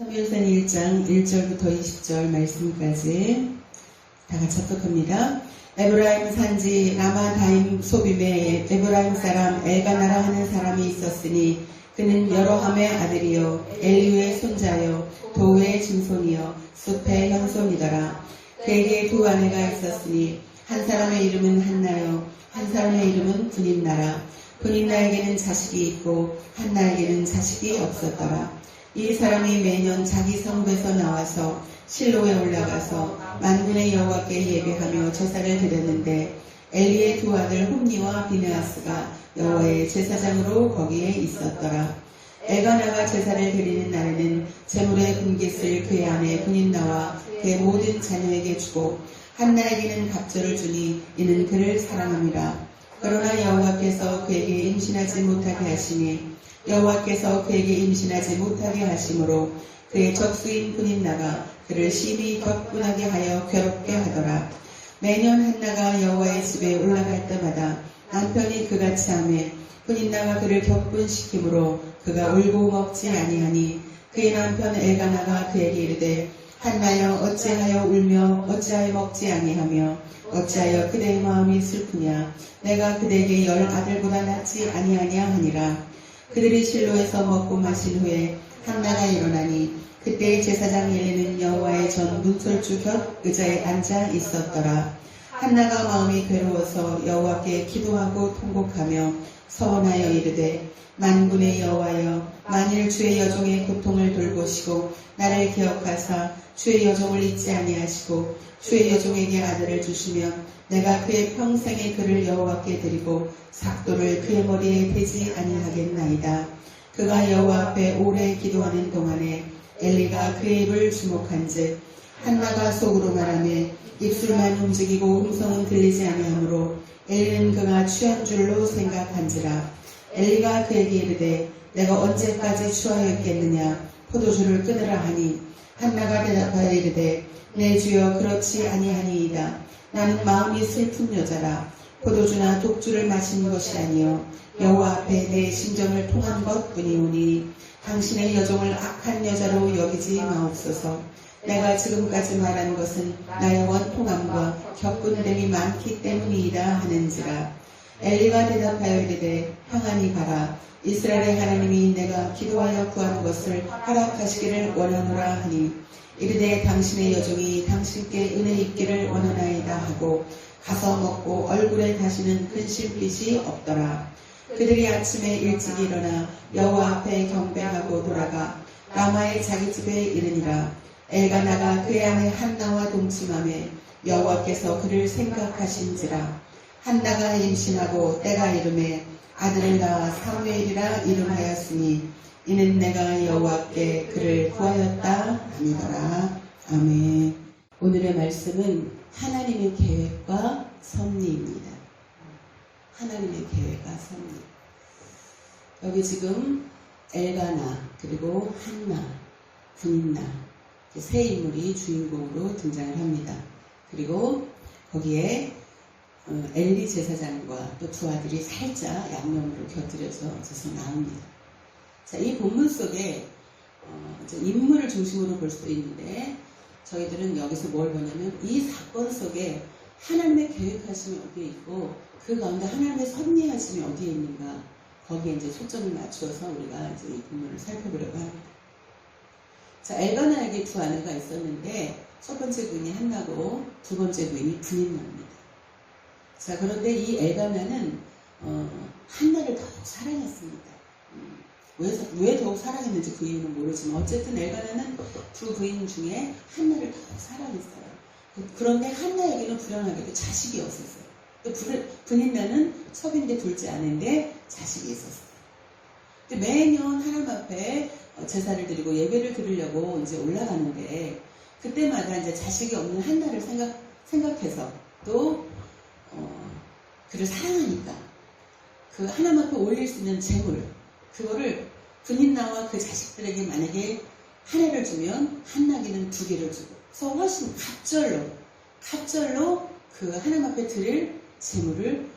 사무엘상 1장 1절부터 20절 말씀까지 다 같이 합독합니다. 에브라임 산지 라마다임 소빔에 에브라임 사람 엘가나라 하는 사람이 있었으니 그는 여로함의 아들이요 엘리우의 손자요 도우의 증손이요 숲의 형손이더라. 그에게 두 아내가 있었으니 한 사람의 이름은 한나요 한 사람의 이름은 분인나라. 분인나에게는 자식이 있고 한나에게는 자식이 없었더라. 이 사람이 매년 자기 성읍에서 나와서 실로에 올라가서 만군의 여호와께 예배하며 제사를 드렸는데 엘리의 두 아들 홈니와 비느하스가 여호와의 제사장으로 거기에 있었더라. 엘가나가 제사를 드리는 날에는 제물의 분깃을 그의 아내 분인나와 그의 모든 자녀에게 주고 한나에게는 갑절을 주니 이는 그를 사랑함이라. 그러나 여호와께서 그에게 임신하지 못하게 하시니 여호와께서 그에게 임신하지 못하게 하심으로 그의 적수인 분인나가 그를 심히 격분하게 하여 괴롭게 하더라. 매년 한나가 여호와의 집에 올라갈 때마다 남편이 그같이 하매 분인나가 그를 격분시키므로 그가 울고 먹지 아니하니 그의 남편 엘가나가 그에게 이르되 한나여 어찌하여 울며 어찌하여 먹지 아니하며 어찌하여 그대의 마음이 슬프냐. 내가 그대에게 10 아들보다 낫지 아니하냐 하니라. 그들이 실로에서 먹고 마신 후에 한나가 일어나니 그때 제사장 엘리는 여호와의 전 문설주 곁 의자에 앉아 있었더라. 한나가 마음이 괴로워서 여호와께 기도하고 통곡하며 서원하여 이르되 만군의 여호와여 만일 주의 여종의 고통을 돌보시고 나를 기억하사 주의 여종을 잊지 아니하시고 주의 여종에게 아들을 주시면 내가 그의 평생의 그를 여호와께 드리고 삭도를 그의 머리에 대지 아니하겠나이다. 그가 여호와 앞에 오래 기도하는 동안에 엘리가 그의 입을 주목한즉 한나가 속으로 말하며 입술만 움직이고 음성은 들리지 아니하므로 엘리는 그가 취한 줄로 생각한지라. 엘리가 그에게 이르되 내가 언제까지 취하여 있겠느냐. 포도주를 끊으라 하니 한나가 대답하여 이르되 내 주여 그렇지 아니하니이다. 나는 마음이 슬픈 여자라. 포도주나 독주를 마신 것이 아니요 여호와 앞에 내 심정을 통한 것뿐이오니 당신의 여종을 악한 여자로 여기지 마옵소서. 내가 지금까지 말한 것은 나의 원통함과 격분됨이 많기 때문이다 하는지라. 엘리가 대답하여 이르되 평안히 가라. 이스라엘의 하나님이 내가 기도하여 구한 것을 허락하시기를 원하노라 하니 이르되 당신의 여종이 당신께 은혜 입기를 원하나이다 하고 가서 먹고 얼굴에 다시는 근심빛이 없더라. 그들이 아침에 일찍 일어나 여호와 앞에 경배하고 돌아가 라마의 자기 집에 이르니라. 엘가나가 그의 아내 한나와 동침하매 여호와께서 그를 생각하신지라. 한나가 임신하고 때가 이르매 아들을 낳아 사무엘이라 이름하였으니 이는 내가 여호와께 그를 구하였다 하니더라. 아멘. 오늘의 말씀은 하나님의 계획과 섭리입니다. 하나님의 계획과 섭리. 여기 지금 엘가나 그리고 한나, 분인나 세 인물이 주인공으로 등장을 합니다. 그리고 거기에 엘리 제사장과 또 두 아들이 살짝 양념으로 곁들여서 나옵니다. 자, 이 본문 속에 인물을 중심으로 볼 수도 있는데 저희들은 여기서 뭘 보냐면 이 사건 속에 하나님의 계획하심이 어디에 있고 그 가운데 하나님의 섭리하심이 어디에 있는가 거기에 이제 초점을 맞추어서 우리가 이제 이 본문을 살펴보려고 합니다. 자, 엘가나에게 두 아내가 있었는데 첫 번째 부인이 한나고 두 번째 부인이 분인나입니다. 자, 그런데 이 엘가나는 한나를 더욱 사랑했습니다. 왜 더욱 사랑했는지 그 이유는 모르지만 어쨌든 엘가나는 두 부인 중에 한나를 더욱 사랑했어요. 그런데 한나에게는 불행하게도 자식이 없었어요. 분인나는 첩인데 둘째 아내인데 자식이 있었어요. 근데 매년 하나님 앞에 제사를 드리고 예배를 드리려고 이제 올라가는데 그때마다 이제 자식이 없는 한나를 생각해서 또 그를 사랑하니까 그 하나님 앞에 올릴 수 있는 재물 그거를 분인나와 그 자식들에게 만약에 하나를 주면 한나에게는 2개를 주고 그래서 훨씬 갑절로 그 하나님 앞에 드릴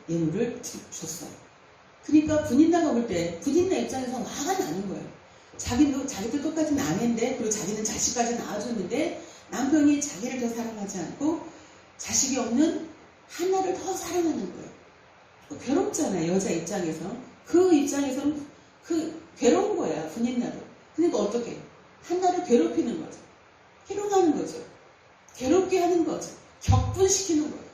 예물을 줬어요. 그러니까 분인나가 볼 때 분인나 입장에서 화가 나는 거예요. 자기들 똑같은 아내인데 그리고 자기는 자식까지 낳아줬는데 남편이 자기를 더 사랑하지 않고 자식이 없는 한나를 더 사랑하는 거예요. 괴롭잖아요. 여자 입장에서. 그 입장에서는 괴로운 거야. 분인나도. 그러니까 어떻게? 한나를 괴롭히는 거죠. 희롱하는 거죠. 괴롭게 하는 거죠. 격분시키는 거예요.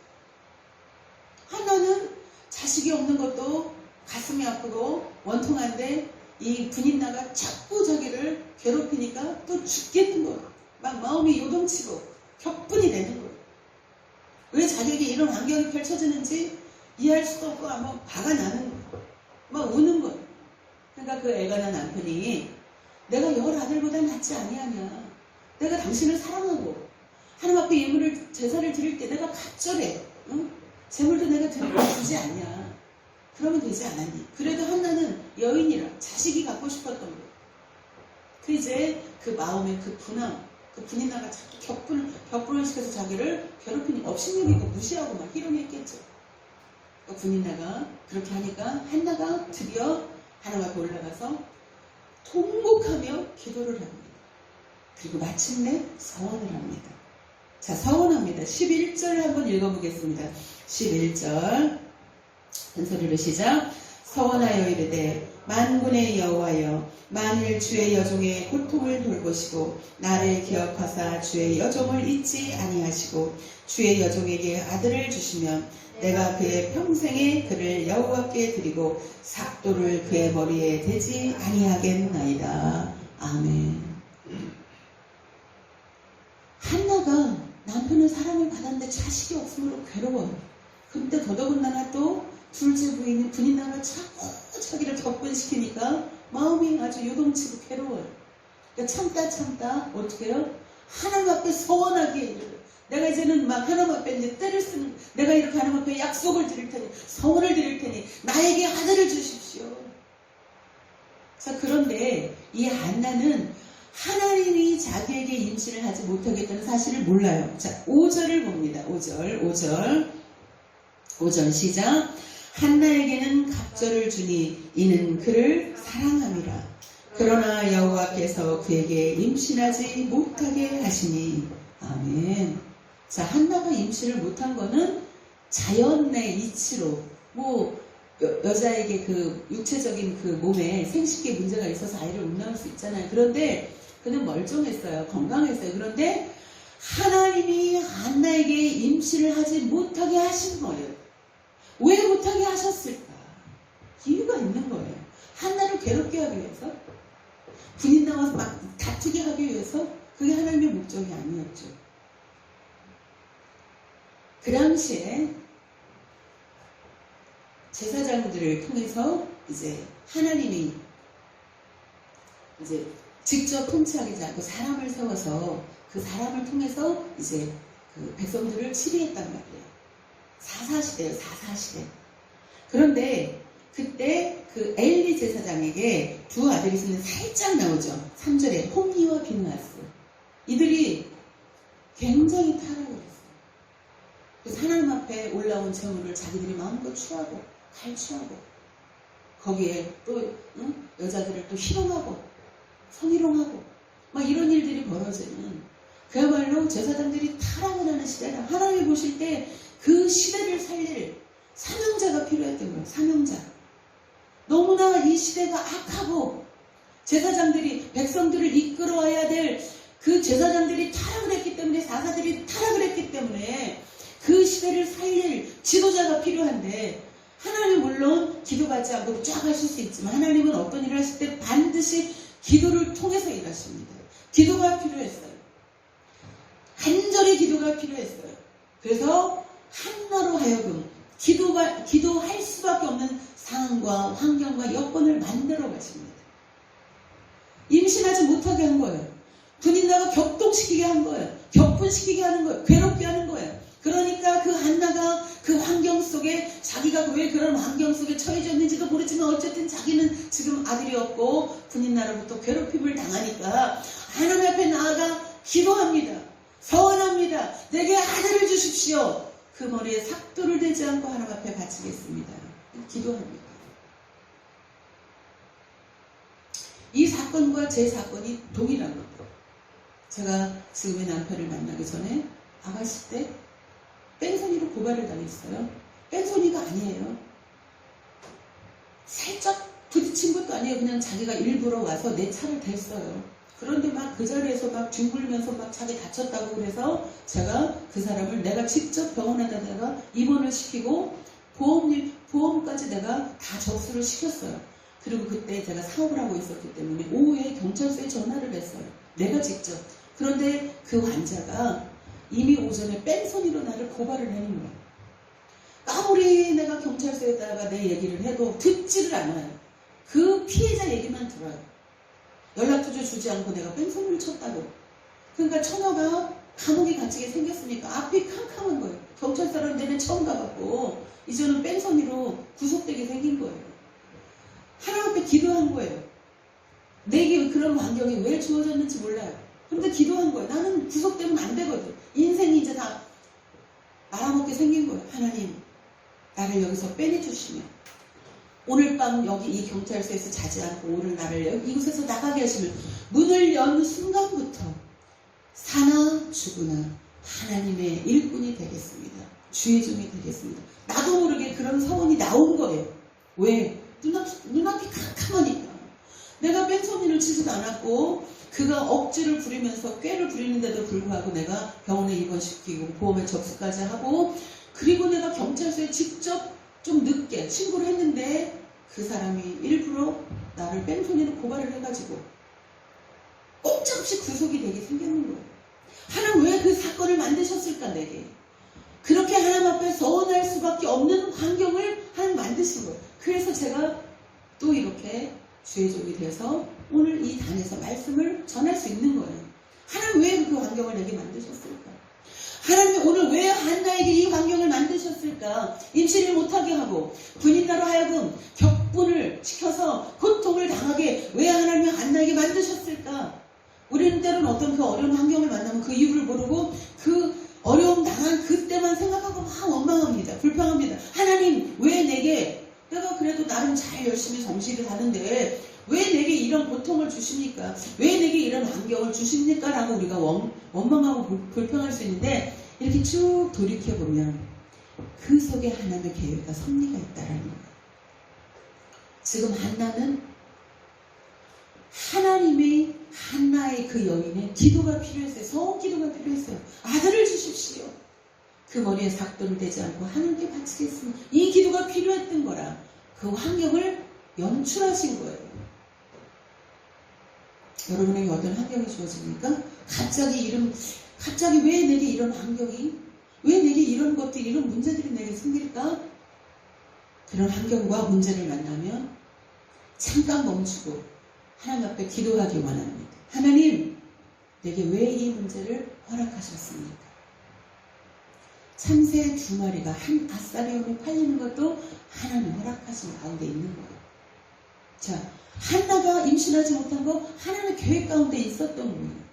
한나는 자식이 없는 것도 가슴이 아프고 원통한데 이 분인나가 자꾸 자기를 괴롭히니까 또 죽겠는 거예요. 막 마음이 요동치고 격분이 되는 거예요. 왜 자기에게 이런 환경이 펼쳐지는지 이해할 수도 없고 한번 화가 나는 거예요. 막 우는 거예요. 그러니까 그 엘가나 남편이 내가 열 아들보다 낫지 아니하냐. 내가 당신을 사랑하고 하나님 앞에 예물을 제사를 드릴 때 내가 갑절해. 응? 제물도 내가 주지 않냐. 그러면 되지 않았니? 그래도 한나는 여인이라 자식이 갖고 싶었던 거예요. 그 이제 그 마음의 그 분함, 그 분인나가 자꾸 격분을 시켜서 자기를 괴롭히니 업신여기고 무시하고 막 희롱했겠죠. 그 분인나가 그렇게 하니까 한나가 드디어 하나님 앞에 올라가서 통곡하며 기도를 합니다. 그리고 마침내 서원을 합니다. 자, 서원합니다. 11절 한번 읽어보겠습니다. 11절 큰 소리로 시작. 서원하여 이르되 만군의 여호와여 만일 주의 여종의 고통을 돌보시고 나를 기억하사 주의 여종을 잊지 아니하시고 주의 여종에게 아들을 주시면 내가 그의 평생에 그를 여호와께 드리고 삭도를 그의 머리에 대지 아니하겠나이다. 아멘. 한나가 남편의 사랑을 받았는데 자식이 없으므로 괴로워요. 근데 더더군다나 또 둘째 부인인 분인나가 자꾸 자기를 격분시키니까 마음이 아주 요동치고 괴로워요. 그러니까 참다 어떻게 해요? 하나님 앞에 서원하기에 이르러 내가 이제는 막 하나님 앞에 이제 때를 쓰는 내가 이렇게 하나님 앞에 약속을 드릴 테니 서원을 드릴 테니 나에게 아들을 주십시오. 자, 그런데 이 한나는 하나님이 자기에게 임신을 하지 못하겠다는 사실을 몰라요. 자, 5절을 봅니다. 5절 시작. 한나에게는 갑절을 주니 이는 그를 사랑함이라. 그러나 여호와께서 그에게 임신하지 못하게 하시니. 아멘. 자, 한나가 임신을 못한 거는 자연의 이치로 여자에게 그 육체적인 그 몸에 생식기에 문제가 있어서 아이를 못 낳을 수 있잖아요. 그런데 그는 멀쩡했어요. 건강했어요. 그런데 하나님이 한나에게 임신을 하지 못하게 하신 거예요. 왜 못하게 하셨을까? 이유가 있는 거예요. 한나를 괴롭게 하기 위해서, 분인나와 막 다투게 하기 위해서. 그게 하나님의 목적이 아니었죠. 그 당시에 제사장들을 통해서 이제 하나님이 이제 직접 통치하지 않고 사람을 세워서 그 사람을 통해서 이제 그 백성들을 치리했단 말이에요. 사사시대예요. 사사시대. 그런데 그때 그 엘리 제사장에게 두 아들이 있으면 살짝 나오죠. 3절에 홈리와 비느하스. 이들이 굉장히 타락을 했어요. 그래서 하나님 앞에 올라온 재물을 자기들이 마음껏 취하고 갈취하고 거기에 또 여자들을 또 희롱하고 성희롱하고 막 이런 일들이 벌어지는 그야말로 제사장들이 타락을 하는 시대라. 하나님이 보실 때 그 시대를 살릴 사명자가 필요했던 거예요. 사명자. 너무나 이 시대가 악하고 제사장들이 백성들을 이끌어와야 될 그 제사장들이 타락을 했기 때문에 사사들이 타락을 했기 때문에 그 시대를 살릴 지도자가 필요한데 하나님 물론 기도받지 않고 쫙 하실 수 있지만 하나님은 어떤 일을 하실 때 반드시 기도를 통해서 일하십니다. 기도가 필요했어요. 간절히 기도가 필요했어요. 그래서 한나로 하여금 기도할 수밖에 없는 상황과 환경과 여건을 만들어 가십니다. 임신하지 못하게 한 거예요. 분인나가 격동시키게 한 거예요. 격분시키게 하는 거예요. 괴롭게 하는 거예요. 그러니까 그 한나가 그 환경 속에 자기가 왜 그런 환경 속에 처해졌는지도 모르지만 어쨌든 자기는 지금 아들이 없고 분인나로부터 괴롭힘을 당하니까 하나님 앞에 나아가 기도합니다. 서원합니다. 내게 아들을 주십시오. 그 머리에 삭도를 대지 않고 하나님 앞에 바치겠습니다. 기도합니다. 이 사건과 제 사건이 동일한 겁니다. 제가 지금의 남편을 만나기 전에 아가씨 때 뺑소니로 고발을 당했어요. 뺑소니가 아니에요. 살짝 부딪힌 것도 아니에요. 그냥 자기가 일부러 와서 내 차를 댔어요. 그런데 막 그 자리에서 막 뒹굴면서 막 자기 다쳤다고 그래서 제가 그 사람을 내가 직접 병원에다가 입원을 시키고 보험까지 내가 다 접수를 시켰어요. 그리고 그때 제가 사업을 하고 있었기 때문에 오후에 경찰서에 전화를 했어요. 내가 직접. 그런데 그 환자가 이미 오전에 뺑소니로 나를 고발을 하는 거예요. 아무리 내가 경찰서에다가 내 얘기를 해도 듣지를 않아요. 그 피해자 얘기만 들어요. 연락처도 주지 않고 내가 뺑소니를 쳤다고. 그러니까 처녀가 감옥에 갇히게 생겼으니까 앞이 캄캄한 거예요. 경찰서라는 데는 처음 가봤고 이제는 뺑소니로 구속되게 생긴 거예요. 하나님 앞에 기도한 거예요. 내게 그런 환경이 왜 주어졌는지 몰라요. 근데 기도한 거예요. 나는 구속되면 안 되거든. 인생이 이제 다 말아먹게 생긴 거예요. 하나님, 나를 여기서 빼내주시면 오늘 밤 여기 이 경찰서에서 자지 않고 오늘 나를 이곳에서 나가게 하시면 문을 연 순간부터 사나 죽으나 하나님의 일꾼이 되겠습니다. 주의 종이 되겠습니다. 나도 모르게 그런 서원이 나온 거예요. 왜? 눈앞이 캄캄하니까. 내가 뺑소니를 치지도 않았고 그가 억지를 부리면서 꾀를 부리는데도 불구하고 내가 병원에 입원시키고 보험에 접수까지 하고 그리고 내가 경찰서에 직접 좀 늦게 신고를 했는데 그 사람이 일부러 나를 뺑소니로 고발을 해가지고 꼼짝없이 구속이 되게 생겼는 거예요. 하나님 왜 그 사건을 만드셨을까 내게. 그렇게 하나님 앞에 서원할 수밖에 없는 환경을 하나님 만드신 거예요. 그래서 제가 또 이렇게 주의 종이 돼서 오늘 이 단에서 말씀을 전할 수 있는 거예요. 하나님 왜 그 환경을 내게 만드셨을까? 하나님이 오늘 왜 한나에게 이 환경을 만드셨을까? 임신을 못하게 하고 분인나로 하여금 격분을 시켜서 고통을 당하게 왜 하나님이 한나에게 만드셨을까? 우리는 때로는 어떤 그 어려운 환경을 만나면 그 이유를 모르고 그 어려움 당한 그때만 생각하고 막 원망합니다. 불평합니다. 하나님 왜 내가 그래도 나름 잘 열심히 정시를 하는데 왜 내게 이런 고통을 주십니까? 왜 내게 이런 환경을 주십니까? 라고 우리가 원망하고 불평할 수 있는데 이렇게 쭉 돌이켜보면 그 속에 하나님의 계획과 섭리가 있다라는 거예요. 지금 한나는 하나님의 한나의 그 여인의 기도가 필요했어요. 서원 기도가 필요했어요. 아들을 주십시오. 그 머리에 삭도를 대지 않고 하나님께 바치겠습니다. 이 기도가 필요했던 거라 그 환경을 연출하신 거예요. 여러분에게 어떤 환경이 주어집니까? 갑자기 왜 내게 이런 환경이, 왜 내게 이런 것들이, 이런 문제들이 내게 생길까? 그런 환경과 문제를 만나면 잠깐 멈추고 하나님 앞에 기도하기 원합니다. 하나님, 내게 왜 이 문제를 허락하셨습니까? 참새 2마리가 한 아사리온에 팔리는 것도 하나님 허락하신 가운데 있는 거예요. 자, 한나가 임신하지 못한 거 하나님의 계획 가운데 있었던 거예요.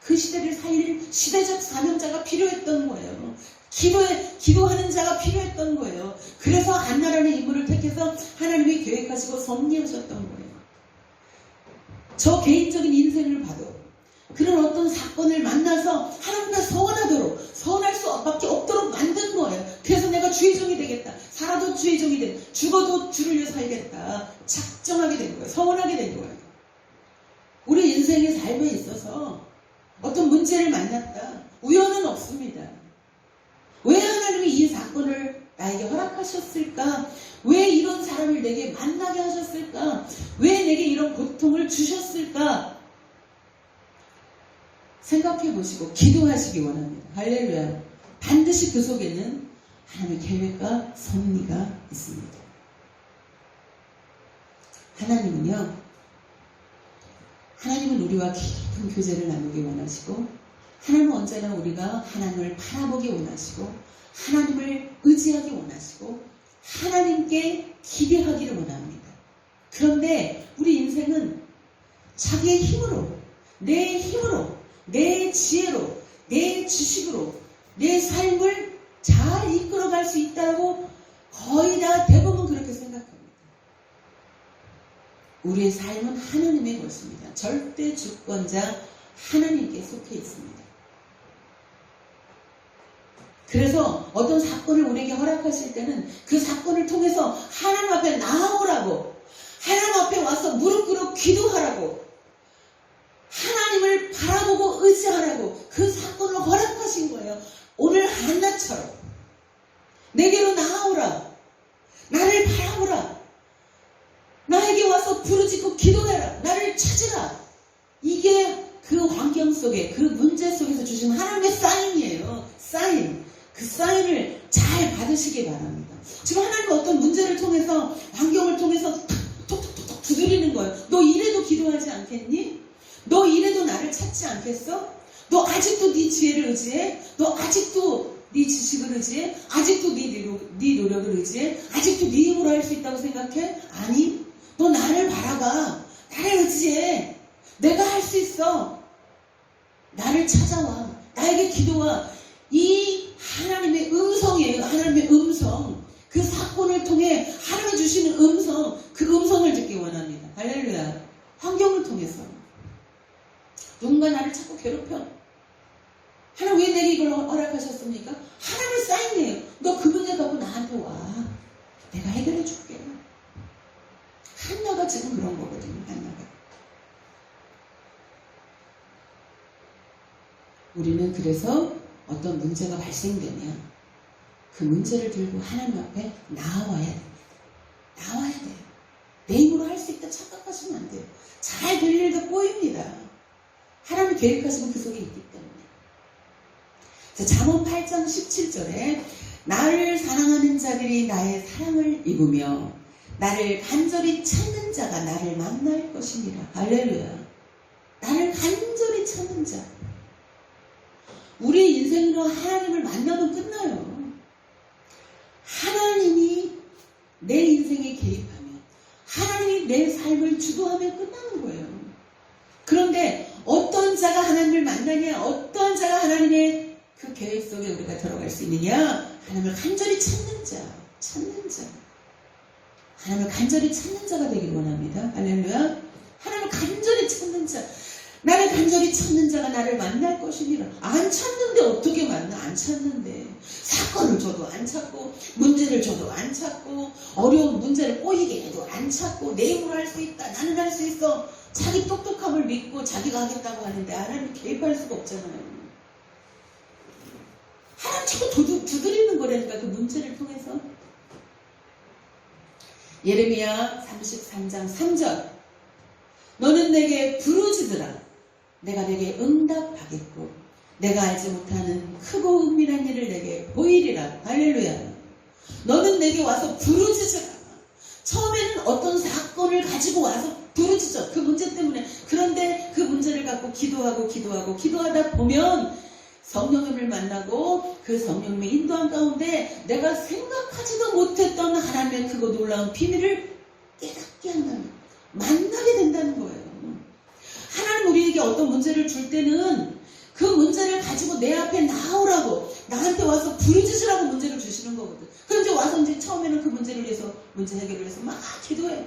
그 시대를 살릴 시대적 사명자가 필요했던 거예요. 기도하는 자가 필요했던 거예요. 그래서 한나라는 인물을 택해서 하나님이 계획하시고 섭리하셨던 거예요. 저 개인적인 인생을 봐도 그런 어떤 사건을 만나서 하나님과 서원할 수밖에 없도록 만든 거예요. 그래서 내가 주의 종이 되겠다. 살아도 주의 종이 되겠다. 죽어도 주를 위해 살겠다. 작정하게 된 거예요. 서원하게 된 거예요. 우리 인생의 삶에 있어서 어떤 문제를 만났다. 우연은 없습니다. 왜 하나님이 이 사건을 나에게 허락하셨을까? 왜 이런 사람을 내게 만나게 하셨을까? 왜 내게 이런 고통을 주셨을까? 생각해 보시고 기도하시기 원합니다. 할렐루야. 반드시 그 속에는 하나님의 계획과 섭리가 있습니다. 하나님은 우리와 깊은 교제를 나누기 원하시고 하나님은 언제나 우리가 하나님을 바라보기 원하시고 하나님을 의지하기 원하시고 하나님께 기대하기를 원합니다. 그런데 우리 인생은 자기의 힘으로, 내 지혜로, 내 지식으로 내 삶을 잘 이끌어갈 수 있다고 거의 다 대부분 그렇게 생각합니다. 우리의 삶은 하나님의 것입니다. 절대 주권자 하나님께 속해 있습니다. 그래서 어떤 사건을 우리에게 허락하실 때는 그 사건을 통해서 하나님 앞에 나아오라고, 하나님 앞에 와서 무릎 꿇어 기도하라고, 하나님을 바라보고 의지하라고 그 사건을 허락하신 거예요. 오늘 한나처럼 내게로 나아오라, 나를 바라보라, 나에게 와서 부르짖고 기도해라, 나를 찾으라. 이게 그 환경 속에, 그 문제 속에서 주신 하나님의 사인이에요. 사인. 그 사인을 잘 받으시기 바랍니다. 지금 하나님 어떤 문제를 통해서, 환경을 통해서 톡톡톡톡 두드리는 거예요. 너 이래도 기도하지 않겠니? 너 이래도 나를 찾지 않겠어? 너 아직도 네 지혜를 의지해? 너 아직도 네 지식을 의지해? 아직도 네 노력을 의지해? 아직도 네 힘으로 할 수 있다고 생각해? 아니, 너 나를 바라봐. 나를 의지해. 내가 할 수 있어. 나를 찾아와. 나에게 기도와. 이 하나님의 음성이에요. 하나님의 음성. 그 사건을 통해 하나님이 주시는 음성, 그 음성을 듣기 원합니다. 할렐루야. 환경을 통해서. 누군가 나를 자꾸 괴롭혀. 하나님 왜 내게 이걸 허락하셨습니까? 하나님의 사인이에요. 너 그 문제 갖고 나한테 와. 내가 해결해 줄게. 한나가 지금 그런 거거든요. 한나가. 우리는 그래서 어떤 문제가 발생되면 그 문제를 들고 하나님 앞에 나와야 됩니다. 나와야 돼요. 내 힘으로 할 수 있다 착각하시면 안 돼요. 잘 될 일도 꼬입니다. 하나님 계획하시면 그 속에 있기 때문에. 잠언 8장 17절에 나를 사랑하는 자들이 나의 사랑을 입으며 나를 간절히 찾는 자가 나를 만날 것이니라. 할렐루야. 나를 간절히 찾는 자. 우리의 인생으로 하나님을 만나면 끝나요. 하나님이 내 인생에 개입하면, 하나님이 내 삶을 주도하면 끝나는 거예요. 그런데 어떤 자가 하나님을 만나냐, 어떤 자가 하나님의 그 계획 속에 우리가 들어갈 수 있느냐? 하나님을 간절히 찾는 자, 찾는 자. 하나님을 간절히 찾는 자가 되길 원합니다. 할렐루야. 하나님을 간절히 찾는 자. 나를 간절히 찾는 자가 나를 만날 것이니라. 안 찾는데 어떻게 만나? 안 찾는데. 사건을 줘도 안 찾고, 문제를 줘도 안 찾고, 어려운 문제를 꼬이게 해도 안 찾고, 내 힘으로 할 수 있다, 나는 할 수 있어. 자기 똑똑함을 믿고 자기가 하겠다고 하는데 하나님 개입할 수가 없잖아요. 하나님 자꾸 두드리는 거라니까, 그 문제를 통해서. 예레미야 33장 3절. 너는 내게 부르짖으라. 내가 내게 응답하겠고 내가 알지 못하는 크고 은밀한 일을 내게 보이리라. 할렐루야. 너는 내게 와서 부르짖으라. 처음에는 어떤 사건을 가지고 와서 부르짖어. 그 문제 때문에. 그런데 그 문제를 갖고 기도하다 보면 성령님을 만나고 그 성령님의 인도한 가운데 내가 생각하지도 못했던 하나님의 크고 놀라운 비밀을 깨닫게 한다는, 만나게 된다는 거예요. 하나님 우리에게 어떤 문제를 줄 때는 그 문제를 가지고 내 앞에 나오라고, 나한테 와서 부르짖으라고 문제를 주시는 거거든. 그런데 와서 이제 처음에는 그 문제를 위해서, 문제 해결을 위해서 막 기도해.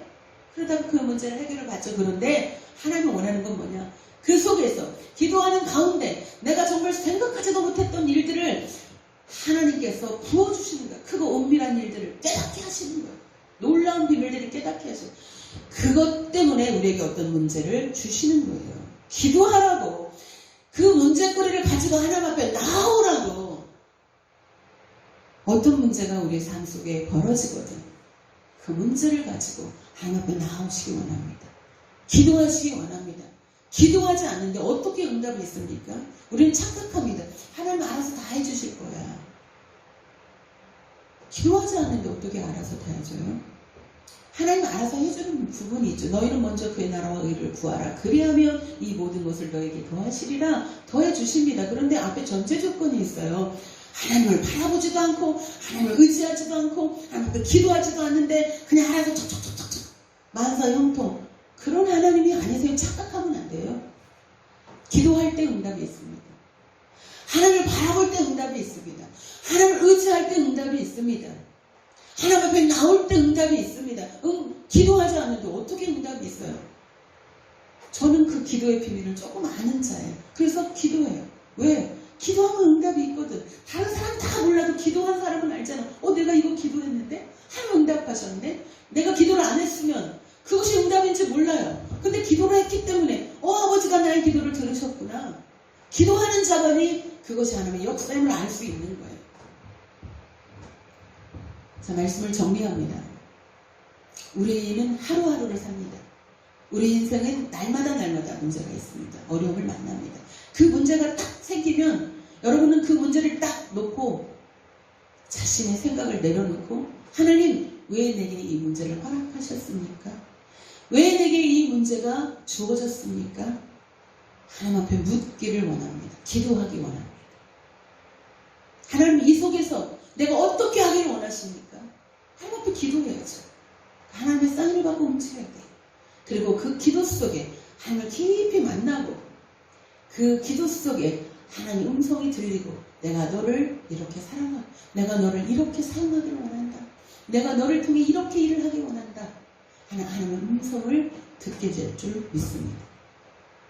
그러다가 그 문제를 해결을 받죠. 그런데 하나님이 원하는 건 뭐냐? 그 속에서 기도하는 가운데 내가 정말 생각하지도 못했던 일들을 하나님께서 부어주시는 거야. 크고 은밀한 일들을 깨닫게 하시는 거야. 놀라운 비밀들을 깨닫게 하시는 거야. 그것 때문에 우리에게 어떤 문제를 주시는 거예요. 기도하라고, 그 문제거리를 가지고 하나님 앞에 나오라고. 어떤 문제가 우리의 삶 속에 벌어지거든. 그 문제를 가지고 하나님 앞에 나오시기 원합니다. 기도하시기 원합니다. 기도하지 않는데 어떻게 응답이 있습니까? 우리는 착각합니다. 하나님 알아서 다 해주실 거야. 기도하지 않는데 어떻게 알아서 다 해줘요? 하나님 알아서 해주는 부분이 있죠. 너희는 먼저 그의 나라와 의를 구하라. 그리하면 이 모든 것을 너에게 더하시리라. 더해주십니다. 그런데 앞에 전제 조건이 있어요. 하나님을 바라보지도 않고, 하나님을 의지하지도 않고, 하나님께 기도하지도 않는데 그냥 알아서 척척척척척 만사 형통. 그런 하나님이 아니세요. 착각하면 안 돼요. 기도할 때 응답이 있습니다. 하나님을 바라볼 때 응답이 있습니다. 하나님을 의지할 때 응답이 있습니다. 하나님 앞에 나올 때 응답이 있습니다. 기도하지 않는데 어떻게 응답이 있어요? 저는 그 기도의 비밀을 조금 아는 자예요. 그래서 기도해요. 왜? 기도하면 응답이 있거든. 다른 사람 다 몰라도 기도한 사람은 알잖아. 내가 이거 기도했는데 하나님 응답하셨네. 내가 기도를 안 했으면 그것이 응답인지 몰라요. 근데 기도를 했기 때문에 아버지가 나의 기도를 들으셨구나. 기도하는 자만이 그것이 하나님의 역사임을 알 수 있는 거예요. 자, 말씀을 정리합니다. 우리는 하루하루를 삽니다. 우리 인생은 날마다 문제가 있습니다. 어려움을 만납니다. 그 문제가 딱 생기면 여러분은 그 문제를 딱 놓고 자신의 생각을 내려놓고 하나님, 왜 내게 이 문제를 허락하셨습니까? 왜 내게 이 문제가 주어졌습니까? 하나님 앞에 묻기를 원합니다. 기도하기 원합니다. 하나님, 이 속에서 내가 어떻게 하기를 원하십니까? 하나님 앞에 기도해야죠. 하나님의 사인을 받고 훔쳐야 돼요. 그리고 그 기도 속에 하나님을 깊이 만나고 그 기도 속에 하나님 음성이 들리고 내가 너를 이렇게 사랑하고 내가 너를 이렇게 사용하기를 원한다. 내가 너를 통해 이렇게 일을 하기 원한다. 하나님의 음성을 듣게 될 줄 믿습니다.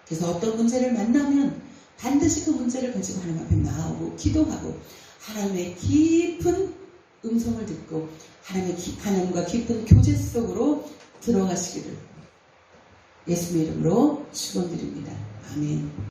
그래서 어떤 문제를 만나면 반드시 그 문제를 가지고 하나님 앞에 나오고 기도하고 하나님의 깊은 음성을 듣고 하나님과 깊은 교제 속으로 들어가시기를 예수님의 이름으로 축원드립니다. 아멘.